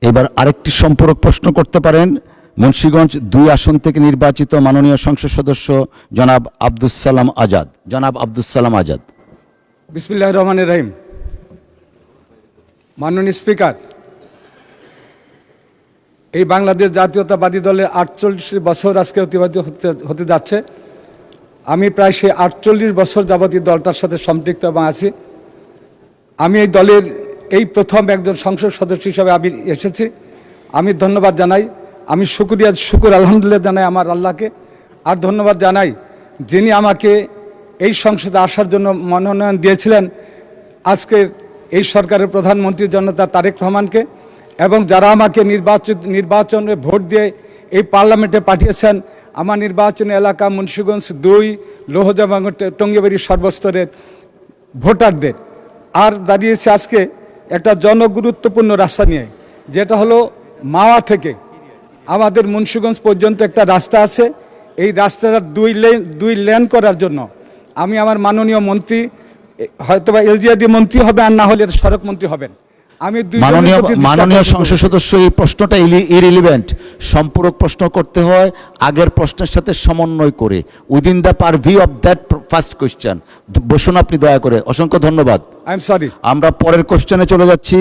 এবার আরেকটি সম্পূরক প্রশ্ন করতে পারেন মুন্সিগঞ্জ 2 আসন থেকে নির্বাচিত মাননীয় সংসদ সদস্য জনাব আব্দুস সালাম আজাদ। জনাব আব্দুস সালাম আজাদ। বিসমিল্লাহির রহমানির রহিম। মাননীয় স্পিকার, এই বাংলাদেশ জাতীয়তাবাদী দলের 48 বছর আজকে অতিবাহিত হতে যাচ্ছে। আমি প্রায় সেই 48 বছর যাবতীয় দলটার সাথে সম্পৃক্ত এবং আছি। আমি এই দলের এই প্রথম একজন সংসদ সদস্য হিসাবে আমি এসেছি। আমি ধন্যবাদ জানাই, আমি শুকুর আলহামদুলিল্লাহ জানাই আমার আল্লাহকে। আর ধন্যবাদ জানাই যিনি আমাকে এই সংসদে আসার জন্য মনোনয়ন দিয়েছিলেন, আজকের এই সরকারের প্রধানমন্ত্রী জনতা তারেক রহমানকে, এবং যারা আমাকে নির্বাচনে ভোট দিয়ে এই পার্লামেন্টে পাঠিয়েছেন। আমার নির্বাচনী এলাকা মুন্সিগঞ্জ 2, লৌহজং এবং টঙ্গিবাড়ির সর্বস্তরের ভোটারদের। আর দাঁড়িয়েছে আজকে একটা জনগুরুত্বপূর্ণ রাস্তা নিয়ে, যেটা হলো মাওয়া থেকে আমাদের মুন্সিগঞ্জ পর্যন্ত একটা রাস্তা আছে। এই রাস্তাটা 2 লেন করার জন্য আমি আমার মাননীয় মন্ত্রী, হয়তোবা এলজিআরডি মন্ত্রী হবে আর না হলে সড়ক মন্ত্রী হবেন, আমি মাননীয় সংসদ সদস্য, এই প্রশ্নটা ইরিলিভেন্ট। সম্পূরক প্রশ্ন করতে হয় আগের প্রশ্নের সাথে সমন্বয় করে, within the পারভিউ of that first question. বসুন আপনি দয়া করে। অসংখ্য ধন্যবাদ। I am sorry. আমরা পরের কোশ্চেনে চলে যাচ্ছি।